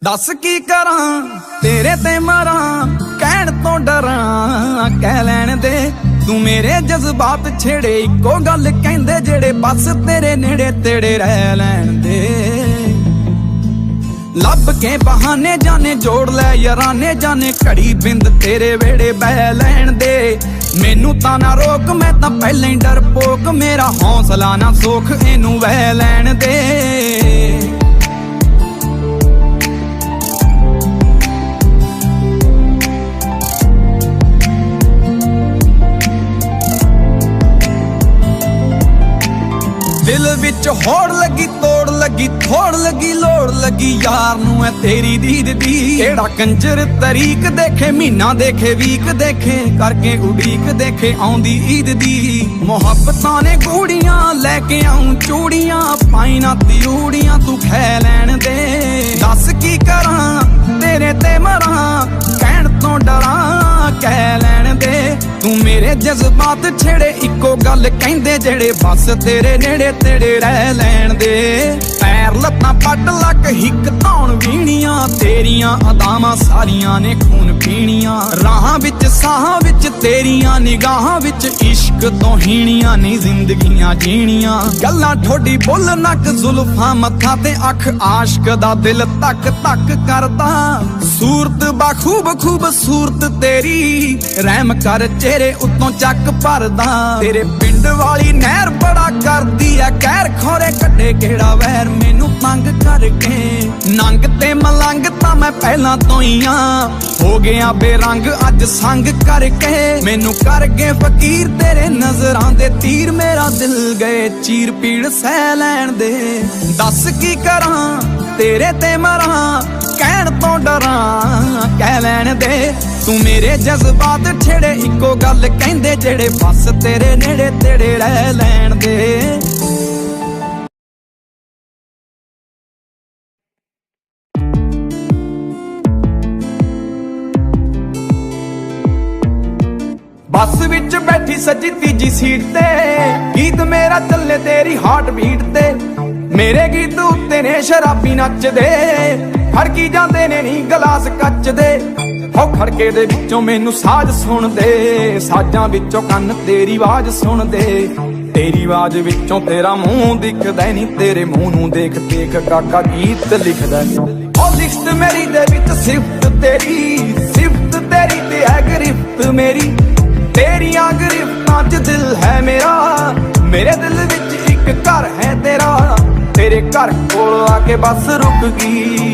दस की करां तेरे ते मरां कहण तो डरां कह लैण दे तू मेरे जज्बात छेड़े इको गल कहंदे जेड़े बस तेरे नेड़े तेड़े रह लैण दे लब के बहाने जाने जोड़ लै याराने जाने घड़ी बिंद तेरे वेड़े बह लैण दे मैनू तां ना रोक मैं तां पहले ही डरपोक मेरा हौसला ना सोख इनू वह लैण दे दिल विच होड़ लगी तोड़ लगी थोड़ लगी लोड़ लगी यार नू है तेरी दीद दी केड़ा कंजर तरीक देखे महीना देखे वीक देखे करके उड़ीक देखे आउंदी ईद दी मोहब्बतां ने गूड़ियां लेके आऊं चूड़ियां पाई ना तियूड़ियां तू खै लैण दे दस की करां तेरे ते मरां कहण तो डरां कह लैण दे तू मेरे जज्बात छेड़े इको गल कहंदे जेड़े बस तेरे नेड़े तेड़े रह लैण दे पैर लत्तां पट लक हिक धौण वीणियां तेरियां अदावां सारियां ने खून पीणियां राहां विच साहां विच तेरियां निगाहां विच इश्क तो हीणियां नी जिंदगियां जीणियां गल्लां ठोडी बुल नक जुल्फां मत्था ते अख आशिक दा दिल तक तक करदा सूरत बाखूब खूबसूरत तेरी रहम कर चेहरे उत्तों चक भरदा तेरे पिंड वाली नहर बड़ा करदी है कहर खोरे कड्डे केड़ा वैर मैनू तंग करके नंग ते मलंग तां मैं पहला तो ही हो गया बेरंग अज संग करके मैनू कर गए फकीर तेरे नजरां दे तीर मेरा दिल गए चीर पीड़ सह लैण दे दस की करां तेरे ते मरां कहण तो डरां कह लैण दे तू मेरे जज्बात छेड़े इको गल कहंदे जेड़े बस तेरे नेड़े तेड़े रह लैण दे बस विच बैठी सजी तीजी सीट ते गीत मेरा चले तेरी हार्ट बीट ते मेरे गीत उत्ते ने शराबी नचदे फड़की जांदे ने नी गलास कच दे हो खड़के दे विचों मैनू साज सुन दे साजां विचों कन्न तेरी आवाज सुन दे तेरी आवाज विचों तेरा मुंह दिखदा नी तेरे मुंह नू देख देख काका गीत लिखदा ओ लिखत मेरी दे विच सिफत तेरी ते है गिरफ्त मेरी तेरियां गिरफ्तां च दिल है मेरा मेरे दिल विच एक घर है तेरा तेरे घर कोल आके बस रुक गई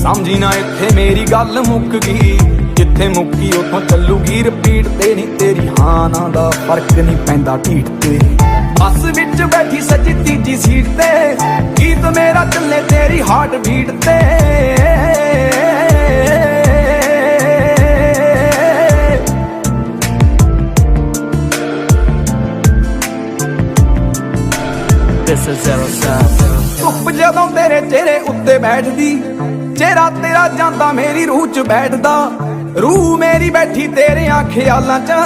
समझी ना इत्थे मेरी गल मुक गई जिथे मुक्की उथों चलूगी रिपीट ते नी तेरी हां ना दा फर्क नहीं पैंदा ढीठ ते बस विच बैठी सजी तीजी सीट ते गीत मेरा चले तेरी हार्ट बीट ते धुप जदों तेरे चेहरे उत्ते बैठदी चेहरा तेरा जांदा मेरी रूह च बैठदा रूह मेरी बैठी तेरे ख्यालां च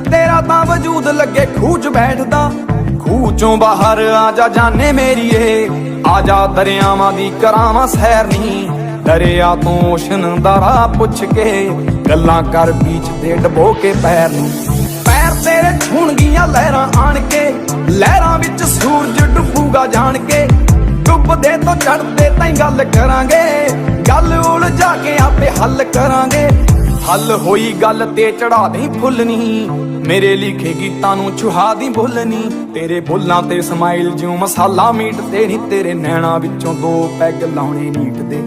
तेरा तां वजूद लगे खूह च बैठदा खूह चों बाहर आजा जाने मेरीए आजा दरियावां दी करावां सैर नी दरिया तों ओशन दा राह पुछ के गल्लां कर बीच ते डबो के पैर नी पैर तेरे छूणगियां लहरां आण के लहरां विच सूरज डुबूगा जान के डुबदे तो चढ़दे ताईं गल करांगे गल उलझा के आपे हल करांगे हल होई गल ते चढ़ा दी फुल्लनी मेरे लिखे गीतां नू छुहा दी बोलनी तेरे बुल्लां ते समाइल जिउं मसाला मीट ते नी तेरे नैणां विचों दो पैग लाउणे नीट दे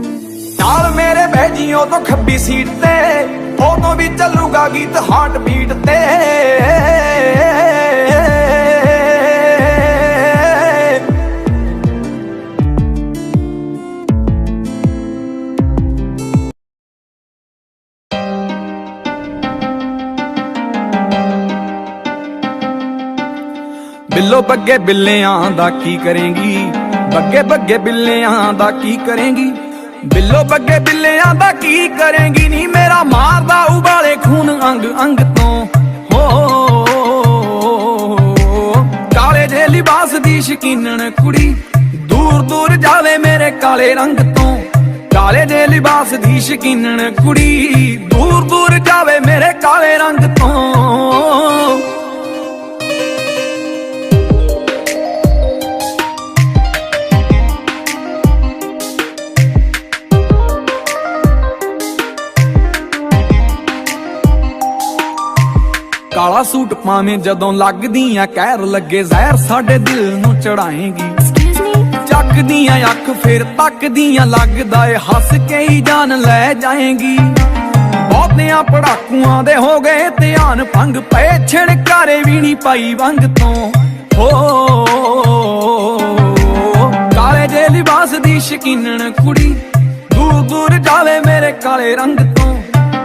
नाल मेरे बहजियों तो खब्बी सीट ते उदों भी चलूगा गीत हार्ट बीट ते बिल्लो बग्गे बिल्लियां दा की करेंगी बग्गे बग्गे बिल्लियां दा की करेंगी बिल्लो बग्गे बिल्लियां दा की करेंगी नी मेरा मारदा उबाले खून अंग अंग तो हो काले जे लिबास दी शकीनन कुड़ी दूर दूर जावे मेरे काले रंग तो ਕਾਲੇ ਜੇ ਲਿਬਾਸ ਦੀ ਸ਼ਕੀਨਣ ਕੁੜੀ, ਦੂਰ ਦੂਰ ਜਾਵੇ ਮੇਰੇ ਕਾਲੇ ਰੰਗ ਤੋਂ। ਕਾਲਾ ਸੂਟ ਪਾਵੇਂ ਜਦੋਂ ਲੱਗਦੀਆਂ ਕਹਿਰ ਲੱਗੇ ਜ਼ਹਿਰ ਸਾਡੇ ਦਿਲ ਨੂੰ ਚੜਾਏਗੀ। ਚੱਕਦੀਆਂ ਅੱਖ ਫੇਰ ਤੱਕਦੀਆਂ ਲੱਗਦਾ ਏ ਹੱਸ ਕੇ ਹੀ ਜਾਨ ਲੈ ਜਾਏਗੀ। ਬਹੁਤਿਆਂ ਪੜਾਕੂਆਂ ਦੇ ਹੋ ਗਏ ਧਿਆਨ ਭੰਗ ਪਏ ਛਿੜਕਾਰੇ ਵੀ ਨਹੀਂ ਪਾਈ ਵੰਗ ਤੋਂ। ਹੋ ਕਾਲੇ ਜੇ ਲਿਬਾਸ ਦੀ ਸ਼ਕੀਨਣ ਕੁੜੀ, ਦੂਰ ਦੂਰ ਜਾਵੇ ਮੇਰੇ ਕਾਲੇ ਰੰਗ ਤੋਂ।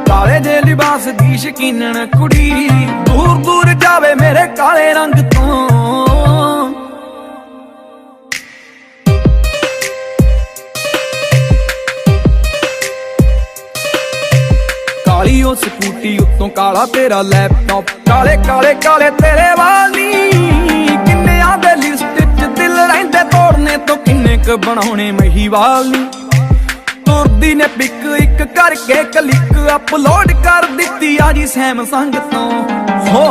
ਕਾਲੇ ਜੇ ਲਿਬਾਸ ਦੀ ਸ਼ਕੀਨਣ ਕੁੜੀ, ਦੂਰ ਦੂਰ ਜਾਵੇ ਮੇਰੇ ਕਾਲੇ ਰੰਗ ਤੋਂ। ਕਾਲੀ ਉਹ ਸਕੂਟੀ ਉੱਤੋਂ ਕਾਲਾ ਤੇਰਾ ਲੈਪਟਾਪ, ਕਾਲੇ ਕਾਲੇ ਕਾਲੇ ਤੇਰੇ ਵਾਲੀ। ਕਿੰਨਿਆਂ ਦੇ ਲਿਸਟ 'ਚ ਦਿਲ ਰਹਿੰਦੇ ਤੋੜਨੇ ਤੋਂ, ਕਿੰਨੇ ਕ ਬਣਾਉਣੇ ਮਹੀਵਾਲ ਨੀ। ਤੁਰਦੀ ਨੇ ਪਿਕ ਇੱਕ ਕਰਕੇ ਕਲਿੱਕ ਅਪਲੋਡ ਕਰ ਦਿੱਤੀ ਆ ਜੀ ਸੈਮਸੰਗ ਤੋਂ। ਹੋ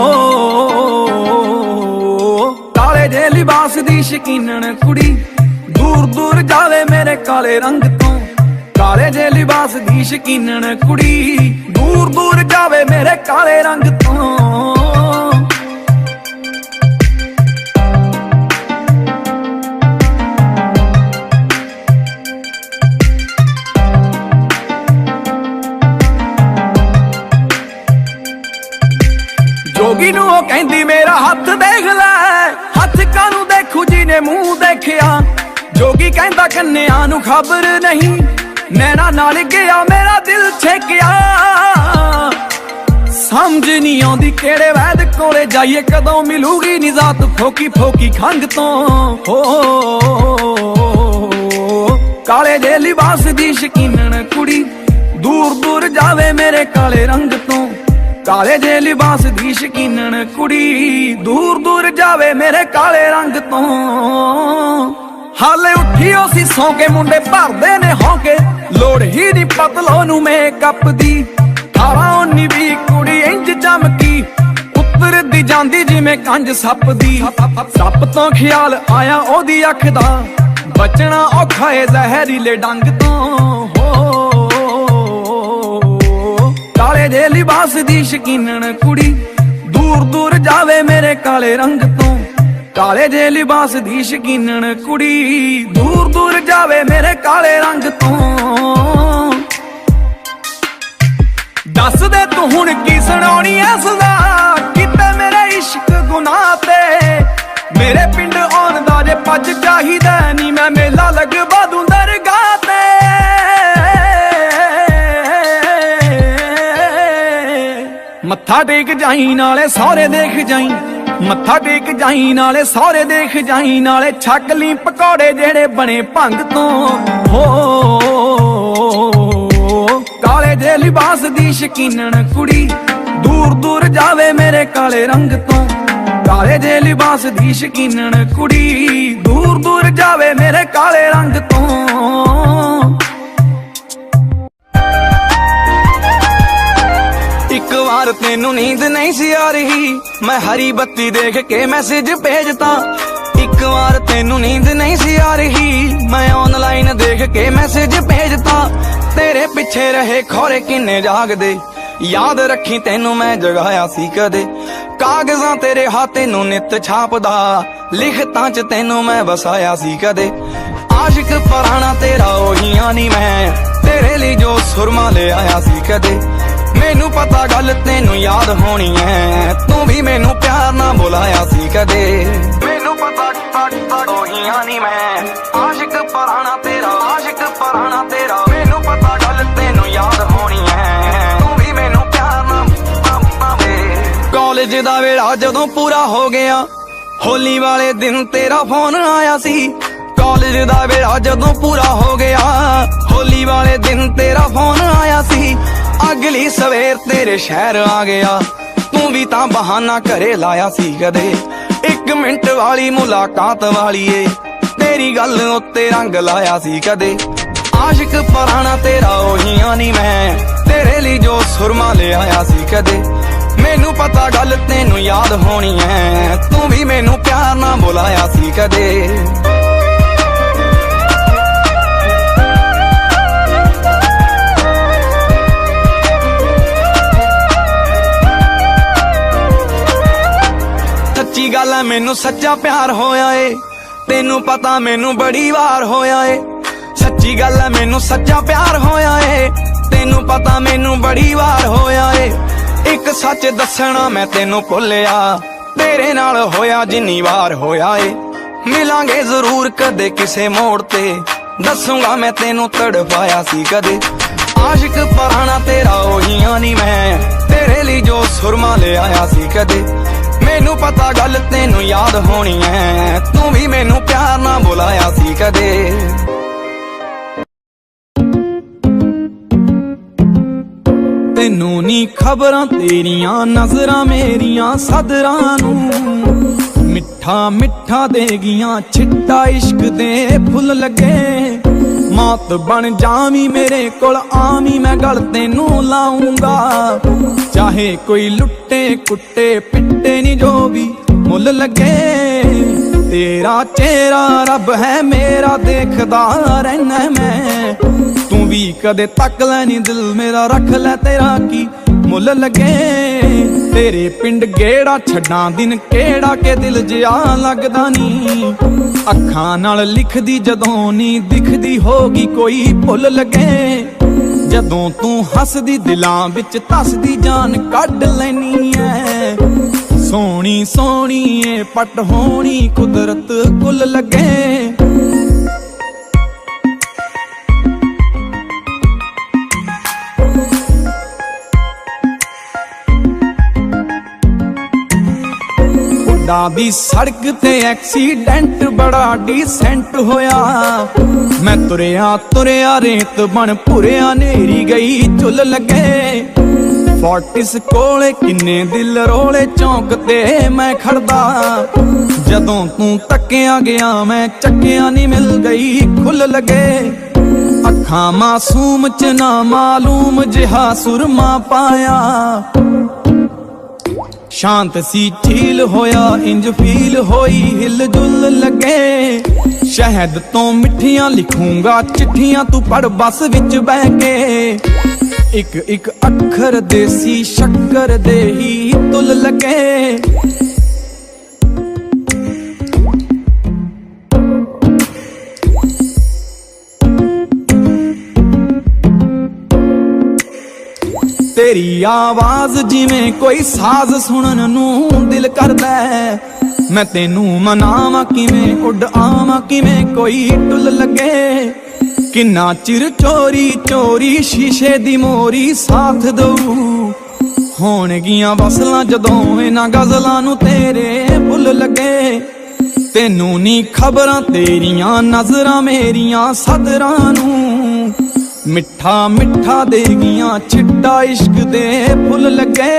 ਕਾਲੇ ਜੇ ਲਿਬਾਸ ਦੀ ਸ਼ਕੀਨਣ ਕੁੜੀ, ਦੂਰ ਦੂਰ ਜਾਵੇ ਮੇਰੇ ਕਾਲੇ ਰੰਗ ਤੋਂ। ਕਾਲੇ ਜੇ ਲਿਬਾਸ ਦੀ ਸ਼ਕੀਨਣ ਕੁੜੀ, ਦੂਰ ਦੂਰ ਜਾਵੇ ਮੇਰੇ ਕਾਲੇ ਰੰਗ ਤੋਂ। ਜੋਗੀ ਨੂੰ ਉਹ ਕਹਿੰਦੀ ਮੇਰਾ ਹੱਥ ਦੇਖ ਲੈ, ਹੱਥ ਕਾਨੂੰ ਦੇਖੂ ਜਿਹਨੇ ਮੂੰਹ ਦੇਖਿਆ। ਜੋਗੀ ਕਹਿੰਦਾ ਕੰਨਿਆਂ ਨੂੰ ਖਬਰ ਨਹੀਂ, ਨੈਣਾ ਨਾਲ ਗਿਆ ਮੇਰਾ ਦਿਲ ਛੇਕਿਆ। ਸਮਝ ਨਹੀਂ ਆਉਂਦੀ ਕਿਹੜੇ ਵੈਦ ਕੋਲੇ ਜਾਈਏ, ਕਦੋਂ ਮਿਲੂਗੀ ਨਿਜ਼ਾਤ ਫੋਕੀ ਫੋਕੀ ਖੰਗ ਤੋਂ। ਹੋ ਕਾਲੇ ਜੇ ਲਿਬਾਸ ਦੀ ਸ਼ਕੀਨਣ ਕੁੜੀ, ਦੂਰ ਦੂਰ ਜਾਵੇ ਮੇਰੇ ਕਾਲੇ ਰੰਗ ਤੋਂ। ਕਾਲੇ ਜੇ ਲਿਬਾਸ ਦੀ ਸ਼ਕੀਨਣ ਕੁੜੀ, ਦੂਰ ਦੂਰ ਜਾਵੇ ਮੇਰੇ ਕਾਲੇ ਰੰਗ ਤੋਂ। ਹਾਲੇ ਉੱਠੀ ਉਹ ਸੀ ਸੌਂ ਕੇ, ਮੁੰਡੇ ਭਰਦੇ ਨੇ ਹੌਕੇ, ਲੋੜ ਹੀ ਨਹੀਂ ਪਤਲੋ ਨੂੰ ਮੇਕਅਪ ਦੀ। 18-19 ਕੁੜੀ ਇੰਜ ਚਮਕੀ, ਉਤਰਦੀ ਜਾਂਦੀ ਜਿਵੇਂ ਕੰਜ ਸੱਪ ਦੀ। ਸੱਪ ਤੋਂ ਖਿਆਲ ਆਇਆ ਉਹਦੀ ਅੱਖ ਦਾ, ਬਚਣਾ ਔਖਾ ਏ ਜ਼ਹਿਰੀਲੇ ਡੰਗ ਤੋਂ। ਕਾਲੇ ਜੇ ਲਿਬਾਸ ਦੀ ਸ਼ਕੀਨਣ ਕੁੜੀ, ਦੂਰ ਦੂਰ ਜਾਵੇ ਮੇਰੇ ਕਾਲੇ ਰੰਗ ਤੋਂ। ਕਾਲੇ ਜੇ ਲਿਬਾਸ ਦੀ ਸ਼ਕੀਨਣ ਕੁੜੀ, ਦੂਰ ਦੂਰ ਜਾਵੇ ਮੇਰੇ ਕਾਲੇ ਰੰਗ ਤੋਂ। ਦੱਸ ਦੇ ਤੂੰ ਹੁਣ ਕੀ ਸੁਣਾਉਣੀ ਐ ਸਜ਼ਾ, ਕਿਤੇ ਮੇਰੇ ਇਸ਼ਕ ਗੁਨਾਹ ਤੇ। ਮੇਰੇ ਪਿੰਡ ਆਉਣ ਦਾ ਜੇ ਪੱਜ ਚਾਹੀਦਾ ਨੀ, ਮੈਂ ਮੇਲਾ ਲਗਵਾ ਦੂੰ ਦਰਗਾਹ ਤੇ। ਮੱਥਾ ਟੇਕ ਜਾਈ ਨਾਲੇ ਸਹੁਰੇ ਦੇਖ ਜਾਈ, ਮੱਥਾ ਟੇਕ ਜਾਈ ਨਾਲੇ ਸਹੁਰੇ ਦੇਖ ਜਾਈ, ਨਾਲੇ ਛਕ ਲਈ ਪਕੌੜੇ ਜਿਹੜੇ ਬਣੇ ਭੰਗ ਤੋਂ। ਹੋ ਕਾਲੇ ਜੇ ਲਿਬਾਸ ਦੀ ਸ਼ਕੀਨਣ ਕੁੜੀ, ਦੂਰ ਦੂਰ ਜਾਵੇ ਮੇਰੇ ਕਾਲੇ ਰੰਗ ਤੋਂ। ਕਾਲੇ ਜੇ ਲਿਬਾਸ ਦੀ ਸ਼ਕੀਨਣ ਕੁੜੀ, ਦੂਰ ਦੂਰ ਜਾਵੇ ਮੇਰੇ ਕਾਲੇ ਰੰਗ ਤੋਂ। ਇੱਕ ਵਾਰ ਤੈਨੂੰ ਨੀਂਦ ਨਹੀਂ ਸੀ ਆ ਰਹੀ, ਮੈਂ ਹਰੀ ਬੱਤੀ ਦੇਖ ਕੇ ਮੈਸੇਜ ਭੇਜਤਾ। ਇੱਕ ਵਾਰ ਤੈਨੂੰ ਨੀਂਦ ਨਹੀਂ ਸੀ ਆ ਰਹੀ, ਮੈਂ ਆਨਲਾਈਨ ਦੇਖ ਕੇ ਮੈਸੇਜ ਭੇਜਤਾ। ਤੇਰੇ ਪਿੱਛੇ ਰਹੇ ਖੌਰੇ ਕਿੰਨੇ ਜਾਗਦੇ, ਯਾਦ ਰੱਖੀ ਤੈਨੂੰ ਮੈਂ ਜਗਾਇਆ ਸੀ ਕਦੇ। ਕਾਗਜ਼ਾਂ ਤੇਰੇ ਹੱਥ ਨੂੰ ਨਿੱਤ ਛਾਪਦਾ, ਲਿਖਤਾਂ 'ਚ ਤੈਨੂੰ ਮੈਂ ਵਸਾਇਆ ਸੀ ਕਦੇ। ਆਸ਼ਿਕ ਪੁਰਾਣਾ ਤੇਰਾ ਉਹੀ ਨੀ ਮੈਂ, ਤੇਰੇ ਲਈ ਜੋ ਸੁਰਮਾ ਲੈ ਆਇਆ ਸੀ ਕਦੇ। ਮੈਨੂੰ ਪਤਾ ਗੱਲ ਤੈਨੂੰ ਯਾਦ ਹੋਣੀ ਐ, ਤੂੰ ਵੀ ਮੈਨੂੰ ਪਿਆਰ ਨਾਲ ਬੁਲਾਇਆ ਸੀ ਕਦੇ। ਮੈਨੂੰ ਪਤਾ ਉਹੀ ਨੀ ਮੈਂ, ਆਸ਼ਿਕ ਪੁਰਾਣਾ ਤੇਰਾ, ਆਸ਼ਿਕ ਪੁਰਾਣਾ ਤੇਰਾ। ਮੈਨੂੰ ਪਤਾ ਗੱਲ ਤੈਨੂੰ ਯਾਦ ਹੋਣੀ ਐ, ਤੂੰ ਵੀ ਮੈਨੂੰ ਪਿਆਰ ਨਾਲ। ਕਾਲਜ ਦਾ ਵੇਲਾ ਜਦੋਂ ਪੂਰਾ ਹੋ ਗਿਆ, ਹੋਲੀ ਵਾਲੇ ਦਿਨ ਤੇਰਾ ਫੋਨ ਆਇਆ ਸੀ। ਕਾਲਜ ਦਾ ਵੇਲਾ ਜਦੋਂ ਪੂਰਾ ਹੋ ਗਿਆ, ਹੋਲੀ ਵਾਲੇ ਦਿਨ ਤੇਰਾ ਫੋਨ ਆਇਆ ਸੀ। ਅਗਲੀ ਸਵੇਰ ਤੇਰੇ ਸ਼ਹਿਰ ਆ ਗਿਆ, ਤੂੰ ਵੀ ਤਾਂ ਬਹਾਨਾ ਘਰੇ ਲਾਇਆ ਸੀ ਕਦੇ। 1 ਮਿੰਟ ਵਾਲੀ ਮੁਲਾਕਾਤ ਵਾਲੀਏ, ਤੇਰੀ ਗੱਲ ਉੱਤੇ ਰੰਗ ਲਾਇਆ ਸੀ ਕਦੇ। ਆਸ਼ਿਕ ਪੁਰਾਣਾ ਤੇਰਾ ਉਹੀ ਨਹੀਂ ਮੈਂ, ਤੇਰੇ ਲਈ ਜੋ ਸੁਰਮਾ ਲਿਆਇਆ ਸੀ ਕਦੇ। ਮੈਨੂੰ ਪਤਾ ਗੱਲ ਤੈਨੂੰ ਯਾਦ ਹੋਣੀ ਐ, ਤੂੰ ਵੀ ਮੈਨੂੰ ਪਿਆਰ ਨਾਲ ਬੁਲਾਇਆ ਸੀ ਕਦੇ। ਸੱਚੀ ਗੱਲ ਐ ਮੈਨੂੰ ਸੱਚਾ ਪਿਆਰ ਹੋਇਆ ਏ, ਤੈਨੂੰ ਪਤਾ ਮੈਨੂੰ ਬੜੀ ਵਾਰ ਹੋਇਆ ਏ। ਸੱਚੀ ਗੱਲ ਐ ਮੈਨੂੰ ਸੱਚਾ ਪਿਆਰ ਹੋਇਆ ਏ, ਤੈਨੂੰ ਪਤਾ ਮੈਨੂੰ ਬੜੀ ਵਾਰ ਹੋਇਆ ਏ। ਇੱਕ ਸੱਚ ਦੱਸਣਾ ਮੈਂ ਤੈਨੂੰ ਭੁੱਲਿਆ, ਤੇਰੇ ਨਾਲ ਹੋਇਆ ਜਿੰਨੀ ਵਾਰ ਹੋਇਆ ਏ। ਮਿਲਾਂਗੇ ਜ਼ਰੂਰ ਕਦੇ ਕਿਸੇ ਮੋੜ ਤੇ, ਦੱਸੂਗਾ ਮੈਂ ਤੈਨੂੰ ਤੜਪਾਇਆ ਸੀ ਕਦੇ। ਆਸ਼ਿਕ ਪੁਰਾਣਾ ਤੇਰਾ ਉਹੀ ਨਹੀਂ ਮੈਂ, ਤੇਰੇ ਲਈ ਜੋ ਸੁਰਮਾ ਲਿਆਇਆ ਸੀ ਕਦੇ। ਮੈਨੂੰ ਪਤਾ ਗੱਲ ਤੈਨੂੰ ਯਾਦ ਹੋਣੀ ਐ, ਤੂੰ ਵੀ ਮੈਨੂੰ ਪਿਆਰ ਨਾਲ ਬੁਲਾਇਆ ਸੀ ਕਦੇ। ਤੈਨੂੰ ਨੀ ਖਬਰਾਂ ਤੇਰੀਆਂ ਨਜ਼ਰਾਂ ਮੇਰੀਆਂ ਸਦਰਾਂ ਨੂੰ, ਮਿੱਠਾ ਮਿੱਠਾ ਦੇਗੀਆਂ ਛਿੱਟਾ ਇਸ਼ਕ ਦੇ ਫੁੱਲ ਲੱਗੇ। ਮੌਤ ਬਣ ਜਾਵੀਂ ਮੇਰੇ ਕੋਲ ਆਵੀਂ, ਮੈਂ ਗਲ ਤੈਨੂੰ ਲਾਉਂਗਾ। ਚਾਹੇ ਕੋਈ ਲੁੱਟੇ ਕੁੱਟੇ ਪਿੱਟੇ ਨੀ ਜੋ ਵੀ ਮੁੱਲ ਲੱਗੇ। ਤੇਰਾ ਚਿਹਰਾ ਰੱਬ ਹੈ ਮੇਰਾ ਦੇਖਦਾ ਰਹਿਣਾ ਮੈਂ, ਤੂੰ ਵੀ ਕਦੇ ਤੱਕ ਲੈ ਨੀ ਦਿਲ ਮੇਰਾ ਰੱਖ ਲੈ ਤੇਰਾ ਕੀ ਮੁੱਲ ਲੱਗੇ। ਤੇਰੇ ਪਿੰਡ ਗੇੜਾ ਛੱਡਾਂ ਦਿਨ ਕਿਹੜਾ ਕੇ ਦਿਲ ਜਿਆ ਲੱਗਦਾ ਨੀ। ਅੱਖਾਂ ਨਾਲ ਲਿਖਦੀ ਜਦੋਂ ਨੀ ਦਿਖਦੀ ਹੋਗੀ ਕੋਈ ਭੁੱਲ ਲੱਗੇ। ਜਦੋਂ ਤੂੰ ਹੱਸਦੀ ਦਿਲਾਂ ਵਿੱਚ ਧੱਸਦੀ ਜਾਨ ਕੱਢ ਲੈਨੀ ਐ। ਸੋਹਣੀ ਸੋਹਣੀ ਏ ਪਟ ਹੋਣੀ ਕੁਦਰਤ ਕੁੱਲ ਲੱਗੇ। ਦੀ ਸੜਕ ਤੇ ਐਕਸੀਡੈਂਟ ਬੜਾ ਡੀਸੈਂਟ ਹੋਇਆ। ਮੈਂ ਤੁਰਿਆ ਤੁਰਿਆ ਰੇਤ ਬਣ ਭੁਰਿਆ ਨੇਰੀ ਗਈ ਚੁੱਲ ਲੱਗੇ। ਫੋਰਟਿਸ ਕੋਲੇ ਕਿੰਨੇ ਦਿਲ ਰੋਲੇ ਚੌਂਕ ਤੇ ਮੈਂ ਖੜਦਾ। ਜਦੋਂ ਤੂੰ ਤੱਕਿਆ ਗਿਆ ਮੈਂ ਚੱਕਿਆ ਨੀ ਮਿਲ ਗਈ ਖੁੱਲ ਲੱਗੇ। ਅੱਖਾਂ ਮਾਸੂਮ ਚ ਨਾ ਮਾਲੂਮ ਜਿਹਾ ਸੁਰਮਾ ਪਾਇਆ। ਸ਼ਾਂਤ ਸੀ ਝੀਲ ਹੋਇਆ ਇੰਜ ਫੀਲ ਹੋਈ ਹਿਲ ਜੁਲ ਲੱਗੇ। ਸ਼ਹਿਦ ਤੋਂ ਮਿੱਠੀਆਂ ਲਿਖੂੰਗਾ ਚਿੱਠੀਆਂ ਤੂੰ ਪੜ ਬੱਸ ਵਿੱਚ ਬਹਿ ਕੇ। ਇੱਕ ਇੱਕ ਅੱਖਰ ਦੇਸੀ ਸ਼ੱਕਰ ਦੇ ਹੀ ਤੁਲ ਲੱਗੇ। ਤੇਰੀ ਆਵਾਜ਼ ਜਿਵੇਂ ਕੋਈ ਸਾਜ਼ ਸੁਣਨ ਨੂੰ ਦਿਲ ਕਰਦਾ। ਮੈਂ ਤੈਨੂੰ ਮਨਾਵਾਂ ਕਿਵੇਂ ਉੱਡ ਆਵਾਂ ਕਿਵੇਂ ਕੋਈ ਟੁੱਲ ਲੱਗੇ। ਕਿੰਨਾ ਚਿਰ ਚੋਰੀ ਚੋਰੀ ਸ਼ੀਸ਼ੇ ਦੀ ਮੋਰੀ ਸਾਥ ਦਊ। ਹੋਣਗੀਆਂ ਵਸਲਾਂ ਜਦੋਂ ਇਹਨਾਂ ਗਜ਼ਲਾਂ ਨੂੰ ਤੇਰੇ ਭੁੱਲ ਲੱਗੇ। ਤੈਨੂੰ ਨੀ ਖਬਰਾਂ ਤੇਰੀਆਂ ਨਜ਼ਰਾਂ ਮੇਰੀਆਂ ਸਦਰਾਂ ਨੂੰ। ਮਿੱਠਾ ਮਿੱਠਾ ਦੇਗੀਆਂ ਛਿੱਟਾ ਇਸ਼ਕ ਦੇ ਫੁੱਲ ਲੱਗੇ।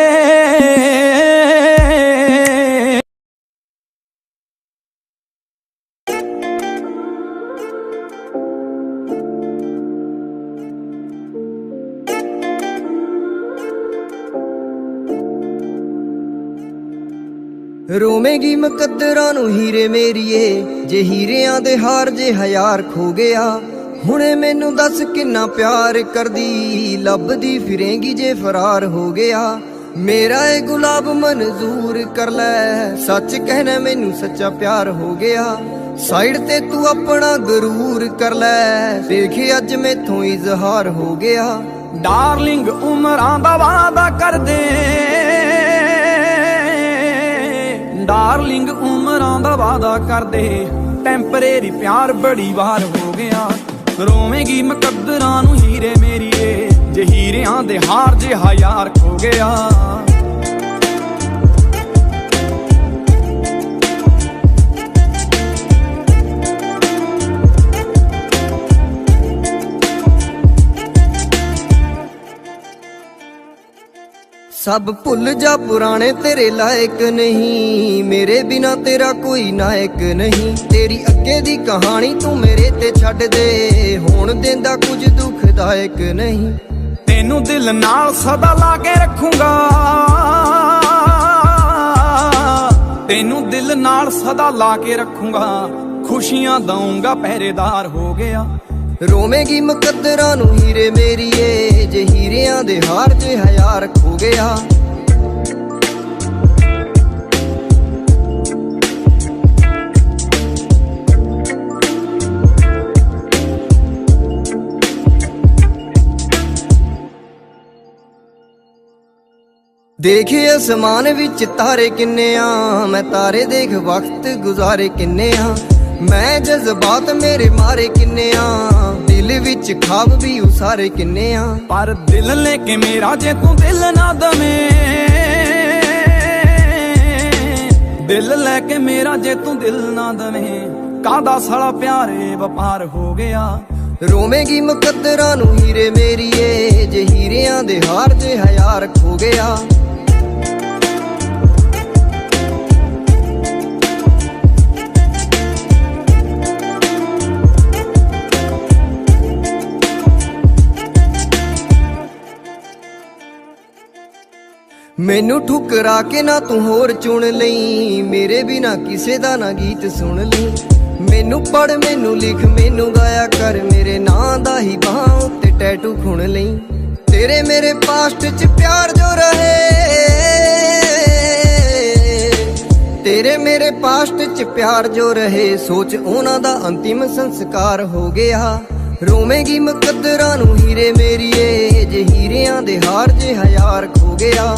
ਰੋਵੇਂਗੀ ਮੁਕੱਦਰਾਂ ਨੂੰ ਹੀਰੇ ਮੇਰੀਏ, ਜੇ ਹੀਰਿਆਂ ਦੇ ਹਾਰ ਜੇ ਹਜ਼ਾਰ ਖੋ ਗਿਆ। ਹੁਣੇ ਮੈਨੂੰ ਦੱਸ ਕਿੰਨਾ ਪਿਆਰ ਕਰਦੀ, ਲੱਭਦੀ ਫਿਰੇਂਗੀ ਜੇ ਫਰਾਰ ਹੋ ਗਿਆ। ਮੇਰਾ ਏ ਗੁਲਾਬ ਮਨਜ਼ੂਰ ਕਰ ਲੈ, ਸੱਚ ਕਹਿਣਾ ਮੈਨੂੰ ਸੱਚਾ ਪਿਆਰ ਹੋ ਗਿਆ। ਸਾਈਡ ਤੇ ਤੂੰ ਆਪਣਾ ਗਰੂਰ ਕਰ ਲੈ, ਦੇਖੇ ਅੱਜ ਮੈਥੋਂ ਇਜ਼ਹਾਰ ਹੋ ਗਿਆ। ਡਾਰਲਿੰਗ ਉਮਰਾਂ ਦਾ ਵਾਅਦਾ ਕਰਦੇ, ਡਾਰਲਿੰਗ ਉਮਰਾਂ ਦਾ ਵਾਅਦਾ ਕਰਦੇ। ਟੈਂਪਰੇਰੀ ਪਿਆਰ ਬੜੀ ਵਾਰ ਹੋ ਗਿਆ। ਰੋਵੇਂਗੀ ਮੁਕੱਦਰਾਂ ਨੂੰ ਹੀਰੇ ਮੇਰੀਏ, ਜੇ ਹੀਰਿਆਂ ਦੇ ਹਾਰ ਜੇ ਹਜ਼ਾਰ ਖੋ ਗਿਆ। ਸਭ ਭੁੱਲ ਜਾ ਪੁਰਾਣੇ ਤੇਰੇ ਲਾਇਕ ਨਹੀਂ, ਮੇਰੇ ਬਿਨਾ ਤੇਰਾ ਕੋਈ ਨਾਇਕ ਨਹੀਂ। ਤੇਰੀ ਅੱਗੇ ਦੀ ਕਹਾਣੀ ਤੂੰ ਮੇਰੇ ਤੇ ਛੱਡ ਦੇ, ਹੁਣ ਦਿੰਦਾ ਕੁਝ ਦੁਖਦਾਇਕ ਨਹੀਂ। ਤੈਨੂੰ ਦਿਲ ਨਾਲ ਸਦਾ ਲਾ ਕੇ ਰੱਖੂੰਗਾ, ਤੈਨੂੰ ਦਿਲ ਨਾਲ ਸਦਾ ਲਾ ਕੇ ਰੱਖੂੰਗਾ, ਖੁਸ਼ੀਆਂ ਦਊਂਗਾ ਪਹਿਰੇਦਾਰ ਹੋ ਗਿਆ। ਰੋਵੇਂਗੀ ਮੁਕੱਦਰਾਂ ਨੂੰ ਹੀਰੇ ਮੇਰੀਏ, ਜੇ ਹੀਰਿਆਂ ਦੇ ਹਾਰ ਜੇ ਹਜ਼ਾਰ ਖੋ ਗਿਆ। ਦੇਖੇ ਅਸਮਾਨ ਵਿੱਚ ਤਾਰੇ ਕਿੰਨੇ ਆ, ਮੈਂ ਤਾਰੇ ਦੇਖ ਵਕਤ ਗੁਜ਼ਾਰੇ ਕਿੰਨੇ ਆ। ਮੈਂ ਜਜ਼ਬਾਤ ਮੇਰੇ ਮਾਰੇ ਕਿੰਨੇ ਆ, ਦਿਲ ਵਿੱਚ ਖਾਬ ਵੀ ਉਸਾਰੇ ਕਿੰਨੇ ਆ। ਪਰ ਦਿਲ ਲੈ ਕੇ ਮੇਰਾ ਜੇ ਤੂੰ ਦਿਲ ਨਾ ਦਵੇਂ, ਦਿਲ ਲੈ ਕੇ ਮੇਰਾ ਜੇ ਤੂੰ ਦਿਲ ਨਾ ਦਵੇਂ, ਕਾਹਦਾ ਸਾਲਾ ਪਿਆਰੇ ਵਪਾਰ ਹੋ ਗਿਆ। ਰੋਵੇਂਗੀ ਮੁਕੱਦਰਾਂ ਨੂੰ ਹੀਰੇ ਮੇਰੀਏ, ਜੇ ਹੀਰਿਆਂ ਦੇ ਹਾਰ ਜੇ ਹਜ਼ਾਰ ਖੋ ਗਿਆ। ਮੈਨੂੰ ਠੁਕਰਾ ਕੇ ਨਾ ਤੂੰ ਹੋਰ ਚੁਣ ਲਈ, ਮੇਰੇ ਬਿਨਾ ਕਿਸੇ ਦਾ ਨਾ ਗੀਤ ਸੁਣ ਲਈ। ਮੈਨੂੰ ਪੜ ਮੈਨੂੰ ਲਿਖ ਮੈਨੂੰ ਗਾਇਆ ਕਰ, ਮੇਰੇ ਨਾਂ ਦਾ ਹੀ ਬਾਹਾਂ ਉੱਤੇ ਟੈਟੂ ਖੁਣ ਲਈ। ਤੇਰੇ ਮੇਰੇ ਪਾਸਟ 'ਚ ਪਿਆਰ ਜੋ ਰਹੇ, ਤੇਰੇ ਮੇਰੇ ਪਾਸਟ 'ਚ ਪਿਆਰ ਜੋ ਰਹੇ, ਸੋਚ ਉਹਨਾਂ ਦਾ ਅੰਤਿਮ ਸੰਸਕਾਰ ਹੋ ਗਿਆ। ਰੋਵੇਂਗੀ ਮੁਕੱਦਰਾਂ ਨੂੰ ਹੀਰੇ ਮੇਰੀਏ, ਜੇ ਹੀਰਿਆਂ ਦੇ ਹਾਰ ਜੇ ਹਜ਼ਾਰ ਖੋ ਗਿਆ।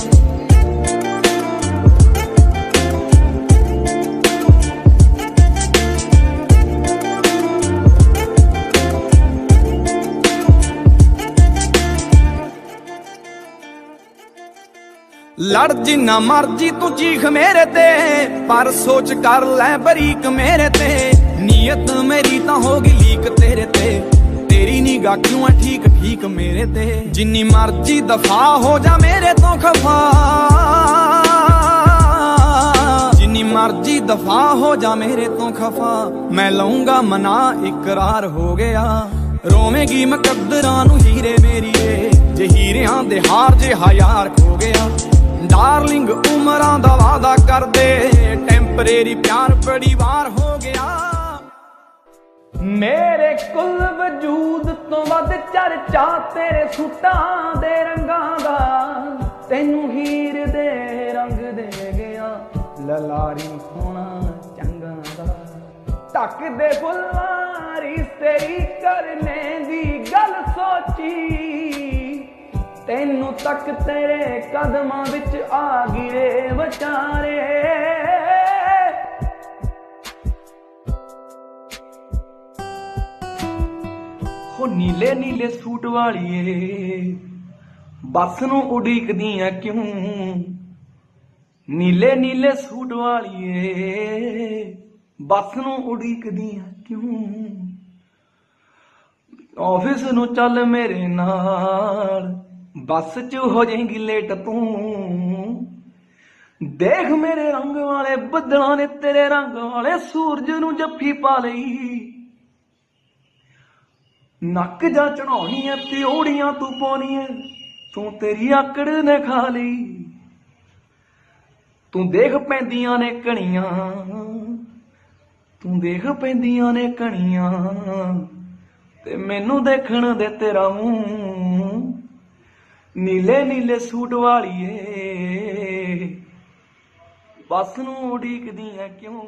ਲੜ ਜਿੰਨਾ ਮਰਜੀ ਤੂੰ ਚੀਖ ਮੇਰੇ ਤੇ, ਪਰ ਸੋਚ ਕਰ ਲੈ ਬਰੀਕ ਮੇਰੇ ਤੇ। ਨੀਅਤ ਮੇਰੀ ਤਾਂ ਹੋ ਗਈ ਲੀਕ ਤੇਰੇ ਤੇ, ਤੇਰੀ ਨਿਗਾਹ ਕਿਉਂ ਐ ਠੀਕ ਠੀਕ ਮੇਰੇ ਤੇ। ਜਿੰਨੀ ਮਰਜੀ ਦਫਾ ਹੋ ਜਾ ਮੇਰੇ ਤੋਂ ਖਫਾ, ਜਿੰਨੀ ਮਰਜੀ ਦਫਾ ਹੋ ਜਾ ਮੇਰੇ ਤੋਂ ਖਫਾ, ਮੈਂ ਲਊਂਗਾ ਮਨਾ ਇਕਰਾਰ ਹੋ ਗਿਆ। ਰੋਵੇਂਗੀ ਮੁਕੱਦਰਾਂ ਨੂੰ ਹੀਰੇ ਮੇਰੀਏ, ਜੇ ਹੀਰਿਆਂ ਦੇ ਹਾਰ ਜੇ ਹਜ਼ਾਰ ਖੋ ਗਿਆ। ਡਾਰਲਿੰਗ ਉਮਰਾਂ ਦਾ ਵਾਦਾ ਕਰਦੇ, ਟੈਂਪਰੇਰੀ ਪਿਆਰ ਬੜੀ ਵਾਰ ਹੋ ਗਿਆ। ਮੇਰੇ ਕੁੱਲ ਵਜੂਦ ਤੋਂ ਵੱਧ ਚਰਚਾ ਤੇਰੇ ਸੂਟਾਂ ਦੇ ਰੰਗਾਂ ਦਾ, ਤੈਨੂੰ ਹੀਰ ਦੇ ਰੰਗ ਦੇ ਗਿਆ ਲਲਾਰੀ ਸੋਹਣਾ ਚੰਗਾ ਦਾ। ਢੱਕਦੇ ਫੁੱਲਾਰੀ ਤੇਰੀ ਕਰਨੇ ਦੀ ਗੱਲ ਸੋਚੀ, ਤੈਨੂੰ ਤੱਕ ਤੇਰੇ ਕਦਮਾਂ ਵਿੱਚ ਆ ਗਿਰੇ ਵਿਚਾਰੇ। ਹੋ ਨੀਲੇ ਨੀਲੇ ਸੂਟ ਵਾਲੀਏ, ਬੱਸ ਨੂੰ ਉਡੀਕਦੀ ਆ ਕਿਉਂ। ਨੀਲੇ ਨੀਲੇ ਸੂਟ ਵਾਲੀਏ, ਬੱਸ ਨੂੰ ਉਡੀਕਦੀ ਆ ਕਿਉਂ। ਆਫਿਸ ਨੂੰ ਚੱਲ ਮੇਰੇ ਨਾਲ, ਬੱਸ 'ਚ ਹੋ ਜਾਏਗੀ ਲੇਟ ਤੂੰ। ਦੇਖ ਮੇਰੇ ਰੰਗ ਵਾਲੇ ਬੱਦਲਾਂ ਨੇ ਤੇਰੇ ਰੰਗ ਵਾਲੇ ਸੂਰਜ ਨੂੰ ਜੱਫੀ ਪਾ ਲਈ। ਨੱਕ ਜਾ ਚੜਾਉਣੀ ਐ ਤਿਉੜੀਆਂ ਤੂੰ ਪਾਉਣੀ ਐ, ਤੂੰ ਤੇਰੀ ਆਕੜ ਨੇ ਖਾ ਲਈ। ਤੂੰ ਦੇਖ ਪੈਂਦੀਆਂ ਨੇ ਕਣੀਆਂ, ਤੂੰ ਦੇਖ ਪੈਂਦੀਆਂ ਨੇ ਕਣੀਆਂ, ਤੇ ਮੈਨੂੰ ਦੇਖਣ ਦੇ ਤੇਰਾ ਮੂੰਹ। ਨੀਲੇ ਨੀਲੇ ਸੂਟ ਵਾਲੀਏ, ਬੱਸ ਨੂੰ ਉਡੀਕਦੀ ਐ ਕਿਉਂ।